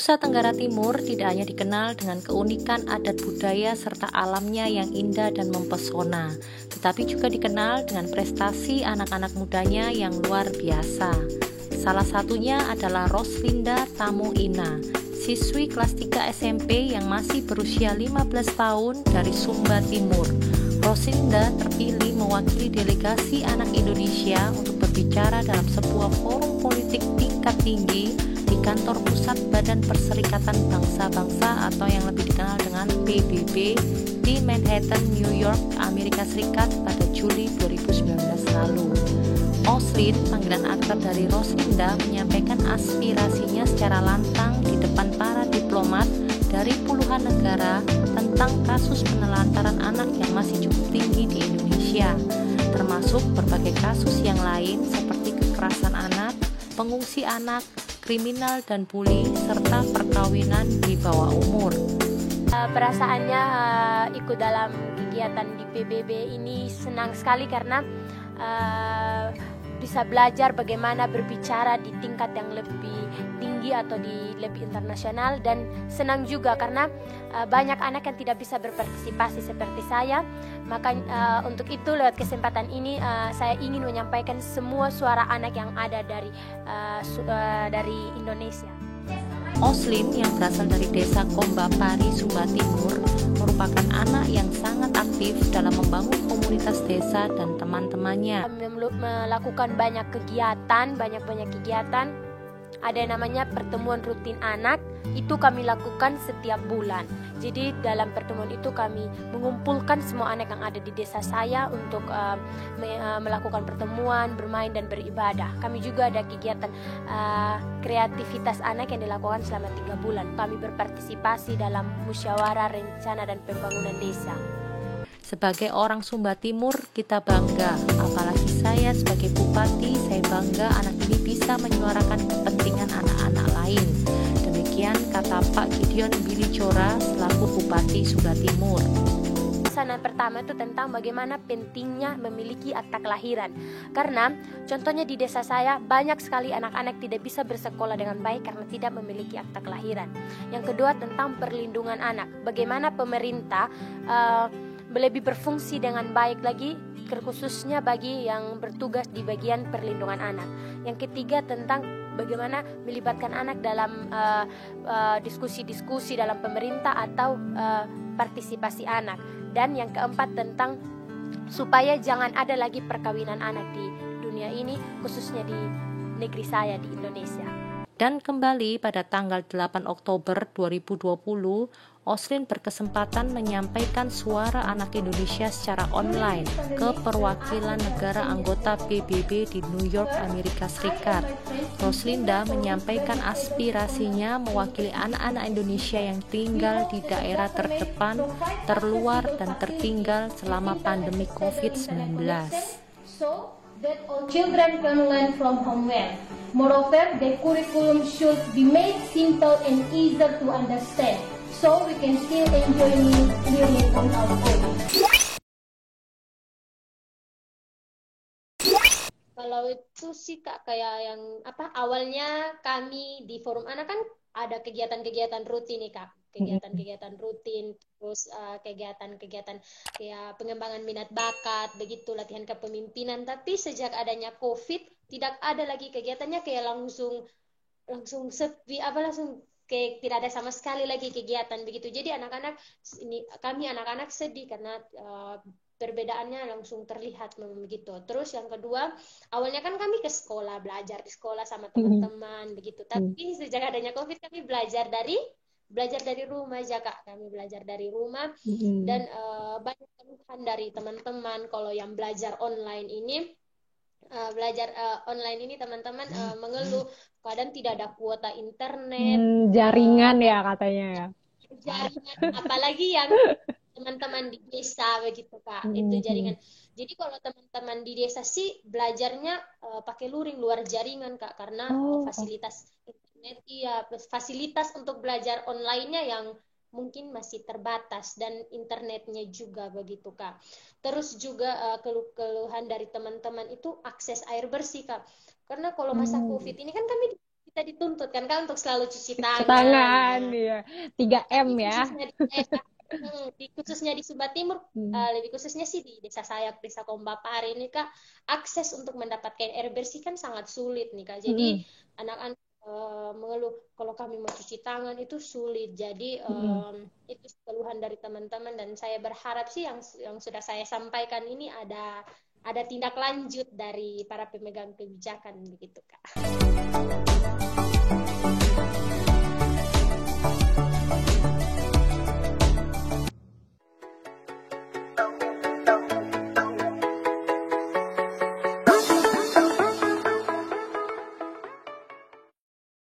Nusa Tenggara Timur tidak hanya dikenal dengan keunikan adat budaya serta alamnya yang indah dan mempesona, tetapi juga dikenal dengan prestasi anak-anak mudanya yang luar biasa. Salah satunya adalah Roslinda Tamo Ina, siswi kelas 3 SMP yang masih berusia 15 tahun dari Sumba Timur. Roslinda terpilih mewakili delegasi anak Indonesia untuk berbicara dalam sebuah forum politik tingkat tinggi di kantor pusat Badan Perserikatan Bangsa-Bangsa atau yang lebih dikenal dengan PBB di Manhattan, New York, Amerika Serikat pada Juli 2019 lalu. Oslin, panggilan akrab dari Roslinda, menyampaikan aspirasinya secara lantang di depan para diplomat dari puluhan negara tentang kasus penelantaran anak yang masih cukup tinggi di Indonesia, termasuk berbagai kasus yang lain seperti kekerasan anak, pengungsi anak, kriminal dan bully, serta perkawinan di bawah umur. Perasaannya ikut dalam kegiatan di PBB ini senang sekali karena bisa belajar bagaimana berbicara di tingkat yang lebih tinggi atau di lebih internasional, dan senang juga karena banyak anak yang tidak bisa berpartisipasi seperti saya. Maka untuk itu lewat kesempatan ini saya ingin menyampaikan semua suara anak yang ada dari Indonesia. Oslin yang berasal dari desa Kombapari, Sumba Timur, merupakan anak yang sangat aktif dalam membangun komunitas desa dan teman-temannya. Melakukan banyak kegiatan. Ada yang namanya pertemuan rutin anak, itu kami lakukan setiap bulan. Jadi dalam pertemuan itu kami mengumpulkan semua anak yang ada di desa saya untuk melakukan pertemuan, bermain dan beribadah. Kami juga ada kegiatan kreativitas anak yang dilakukan selama 3 bulan. Kami berpartisipasi dalam musyawarah rencana dan pembangunan desa. Sebagai orang Sumba Timur, kita bangga. Apalagi saya sebagai bupati, saya bangga anak ini bisa menyuarakan kepentingan anak-anak lain. Demikian kata Pak Gideon Billy Chora selaku Bupati Sumba Timur. Pesanan pertama itu tentang bagaimana pentingnya memiliki akta kelahiran. Karena contohnya di desa saya banyak sekali anak-anak tidak bisa bersekolah dengan baik karena tidak memiliki akta kelahiran. Yang kedua tentang perlindungan anak. Bagaimana pemerintah lebih berfungsi dengan baik lagi, khususnya bagi yang bertugas di bagian perlindungan anak. Yang ketiga tentang bagaimana melibatkan anak dalam diskusi-diskusi dalam pemerintah atau partisipasi anak. Dan yang keempat tentang supaya jangan ada lagi perkawinan anak di dunia ini, khususnya di negeri saya di Indonesia. Dan kembali pada tanggal 8 Oktober 2020, Oslin berkesempatan menyampaikan suara anak Indonesia secara online ke perwakilan negara anggota PBB di New York, Amerika Serikat. Roslinda menyampaikan aspirasinya mewakili anak-anak Indonesia yang tinggal di daerah terdepan, terluar, dan tertinggal selama pandemi COVID-19. That all children can learn from home well. Moreover, the curriculum should be made simple and easier to understand, so we can still enjoy learning on our own. Kalau itu sih Kak, kayak yang awalnya kami di forum anak kan ada kegiatan-kegiatan rutin nih Kak. Kegiatan-kegiatan rutin, terus kegiatan-kegiatan kayak pengembangan minat bakat, begitu latihan kepemimpinan. Tapi sejak adanya COVID, tidak ada lagi kegiatannya, kayak langsung sepi, langsung kayak tidak ada sama sekali lagi kegiatan begitu. Jadi kami anak-anak sedih karena perbedaannya langsung terlihat begitu. Terus yang kedua, awalnya kan kami ke sekolah, belajar di sekolah sama teman-teman begitu. Tapi sejak adanya COVID kami belajar dari rumah aja Kak. Kami belajar dari rumah dan banyak keluhan dari teman-teman kalau yang belajar online ini. Teman-teman mengeluh kadang tidak ada kuota internet, jaringan ya katanya ya. Jaringan, apalagi yang teman-teman di desa begitu Kak, itu jaringan. Jadi kalau teman-teman di desa sih belajarnya pakai luring luar jaringan Kak, karena fasilitas internet fasilitas untuk belajar online-nya yang mungkin masih terbatas dan internetnya juga begitu Kak. Terus juga keluhan dari teman-teman itu akses air bersih Kak. Karena kalau masa COVID ini kan kita di dituntut kan Kak untuk selalu cuci Cuci tangan. tangan, Nah, ya. 3M tapi ya. khususnya di Sumba Timur, lebih khususnya sih di Desa Sayak, Desa Kombapari ini Kak, akses untuk mendapatkan air bersih kan sangat sulit nih Kak. Jadi anak-anak mengeluh kalau kami mau cuci tangan itu sulit. Jadi itu keluhan dari teman-teman dan saya berharap sih yang sudah saya sampaikan ini ada tindak lanjut dari para pemegang kebijakan begitu Kak.